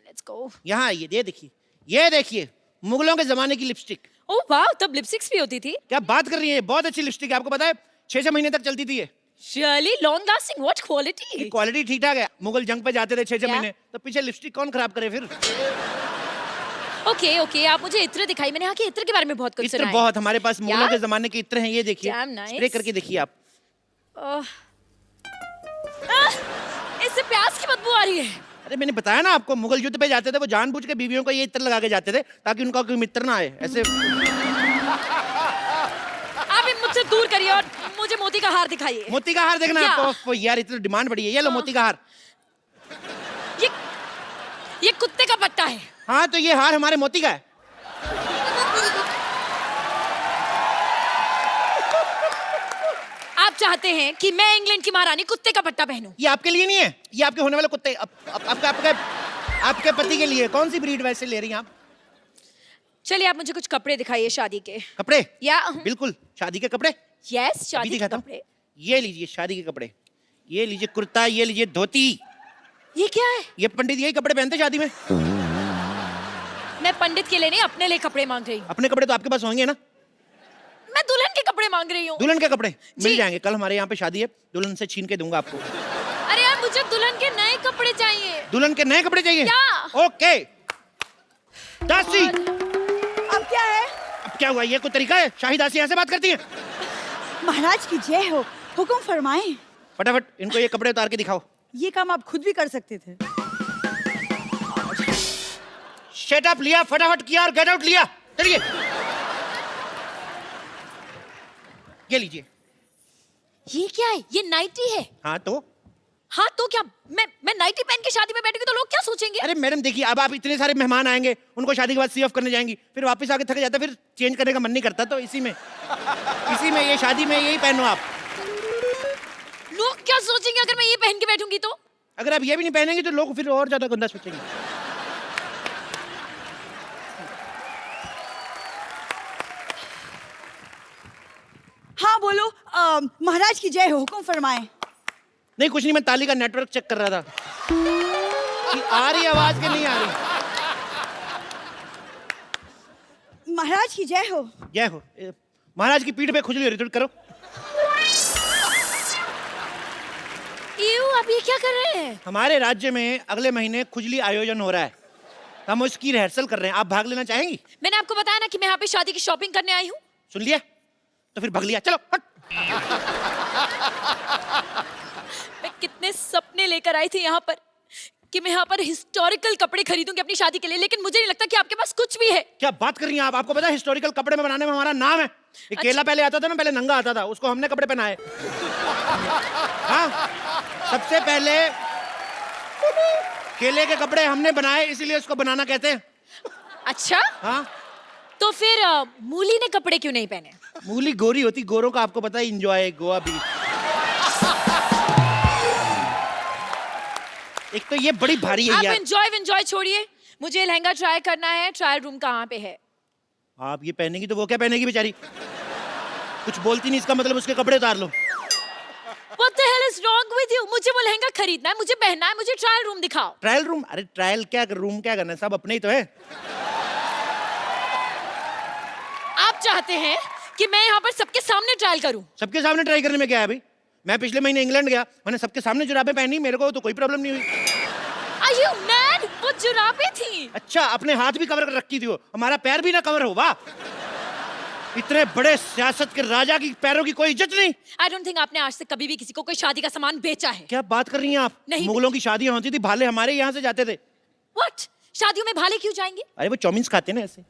S14: लेट्स गो।
S5: यहाँ आइए, ये देखिए, ये देखिए, मुगलों के जमाने की लिपस्टिक।
S14: ओह वाह, तब लिपस्टिक्स भी होती थी?
S5: क्या बात कर रही है, बहुत अच्छी लिपस्टिक है। आपको पता है 6-6 महीने तक चलती थी ये।
S14: Really long lasting, what quality?
S5: Quality ठीक ठाक है। मुगल जंग पे जाते थे 6-6
S14: क्या?
S5: महीने, तो पीछे लिपस्टिक कौन खराब करे फिर?
S14: ओके ओके, आप मुझे इत्र दिखाई। मैंने यहाँ के इत्र के बारे में बहुत कुछ
S5: इत्र
S14: सुना है।
S5: बहुत, हमारे पास मुगलों
S14: Yeah?
S5: के जमाने के इत्र हैं। ये देखिए,
S14: Damn nice.
S5: स्प्रे करके देखिए आप।
S14: इससे प्याज की बदबू आ रही है।
S5: अरे मैंने बताया ना आपको, मुगल युद्ध पे जाते थे, वो जानबूझ के बीवियों को ये इत्र लगा के जाते थे ताकि उनका कोई मित्र ना आए। ऐसे
S14: आप मुझसे दूर करिए और मुझे मोती का हार दिखाइए।
S5: मोती का हार देखना है
S14: Yeah.
S5: आपको? यार इतना डिमांड बढ़ी है। ये लो मोती का हार।
S14: ये कुत्ते का पट्टा है।
S5: हाँ, तो ये हार हमारे मोती का है।
S14: आप चाहते हैं कि मैं इंग्लैंड की महारानी कुत्ते का पट्टा पहनूं?
S5: ये आपके लिए नहीं है, ये आपके होने वाले कुत्ते, आपके पति के लिए। कौन सी ब्रीड वैसे ले रही हैं आप?
S14: चलिए, आप मुझे कुछ कपड़े दिखाइए शादी के।
S5: कपड़े?
S14: या
S5: बिल्कुल, शादी के कपड़े।
S14: यस,
S5: अभी
S14: शादी के
S5: दिखाता हूं।
S14: कपड़े।
S5: ये लीजिए शादी के कपड़े। ये लीजिए कुर्ता, ये लीजिए धोती।
S14: ये क्या है?
S5: ये पंडित यही कपड़े पहनते शादी में।
S14: मैं पंडित के लिए नहीं, अपने लिए कपड़े मांग रही हूँ।
S5: अपने कपड़े तो आपके पास होंगे ना?
S14: मैं दुल्हन के कपड़े मांग रही हूँ।
S5: दुल्हन के कपड़े मिल जाएंगे। कल हमारे यहाँ पे शादी है, दुल्हन से छीन के दूंगा आपको।
S14: अरे यार, मुझे दुल्हन के नए कपड़े चाहिए।
S5: दुल्हन के नए कपड़े चाहिए?
S14: क्या?
S5: ओके। दासी,
S13: अब क्या है?
S5: अब क्या हुआ? ये कोई तरीका है? शाही दासी ऐसे बात करती है?
S13: महाराज की जय हो, हुक्म फरमाएं।
S5: फटाफट इनको ये कपड़े उतार के दिखाओ।
S13: ये काम आप खुद भी कर सकते थे।
S5: शट अप लिया, फटाफट किया और गेट आउट लिया। चलिए, ये लीजिए।
S14: ये क्या है? ये नाइटी है।
S5: हाँ तो?
S14: हाँ तो क्या? मैं नाइटी पहन के शादी में बैठूंगी तो लोग क्या सोचेंगे?
S5: अरे मैडम देखिए, अब आप इतने सारे मेहमान आएंगे, उनको शादी के बाद सी ऑफ करने जाएंगी, फिर वापस आके थक जाता, फिर चेंज करने का मन नहीं करता, तो इसी में ये शादी में यही पहनो आप।
S14: लोग क्या सोचेंगे अगर मैं ये पहन के बैठूंगी तो?
S5: अगर आप ये भी नहीं पहनेंगे तो लोग फिर और ज्यादा गंदा सोचेंगे।
S13: हाँ बोलो, महाराज की जय हो, हुक्म फरमाएं।
S5: नहीं कुछ नहीं, मैं ताली का नेटवर्क चेक कर रहा था कि आ रही आवाज कि नहीं आ रही।
S13: महाराज की जय हो।
S1: जय हो। महाराज की पीठ पे खुजली हो रही, थोड़ी करो।
S14: आप ये क्या कर रहे हैं?
S1: हमारे राज्य में अगले महीने खुजली आयोजन हो रहा है, हम उसकी रिहर्सल कर रहे हैं। आप भाग लेना चाहेंगी?
S14: मैंने आपको बताया ना कि मैं यहाँ पे शादी की शॉपिंग करने आई हूँ।
S1: सुन लिया? तो फिर भाग लिया, चलो हट।
S14: मैं कितने सपने लेकर आई थी यहाँ पर कि मैं यहाँ पर हिस्टोरिकल कपड़े खरीदूंगी अपनी शादी के लिए, लेकिन मुझे नहीं लगता कि आपके पास कुछ भी है।
S1: क्या बात कर रही हैं आप? आपको पता है हिस्टोरिकल कपड़े में बनाने में हमारा नाम है। ये केला पहले आता था ना, पहले नंगा आता था, उसको हमने कपड़े पहनाए। हाँ, सबसे पहले केले के कपड़े हमने बनाए, इसीलिए उसको बनाना कहते हैं।
S14: अच्छा,
S1: हाँ,
S14: तो फिर मूली ने कपड़े क्यों नहीं पहने?
S1: मूली गोरी होती, गोरों का आपको पता है एंजॉय गोवा बीच। एक तो ये बड़ी भारी है
S14: आप
S1: यार।
S14: एंजॉय छोड़िए, मुझे लहंगा ट्राई करना है। ट्रायल रूम कहाँ पे है?
S1: आप ये पहनेगी तो वो क्या पहनेगी बेचारी? कुछ बोलती नहीं, इसका मतलब उसके कपड़े उतार लो।
S14: What the hell is wrong with you? मुझे वो लहंगा खरीदना है, मुझे पहनना है, मुझे ट्रायल रूम दिखाओ।
S1: Trial room? अरे ट्रायल क्या, रूम क्या करना है, सब अपने ही तो है।
S14: आप चाहते हैं कि मैं यहाँ पर सबके सामने ट्रायल करूं?
S1: सबके सामने ट्राई करने में क्या है भाई? मैं पिछले महीने इंग्लैंड गया, मैंने सबके सामने जुराबें पहनी, मेरे को तो कोई प्रॉब्लम नहीं हुई।
S14: Are you mad? वो जुराबें थी।
S1: अच्छा, अपने हाथ भी कवर कर रखी थी वो, हमारा पैर भी ना कवर हो। वाह, इतने बड़े सियासत के राजा की पैरों की कोई इज्जत नहीं।
S14: I don't think आपने आज तक कभी भी किसी को कोई शादी का सामान बेचा है।
S1: क्या बात कर रही हैं आप?
S14: नहीं।
S1: मुगलों की शादियां होती थी, भाले हमारे यहाँ से जाते थे।
S14: What? शादियों में भाले क्यों जाएंगे?
S1: अरे वो चौमिन्स खाते ना ऐसे।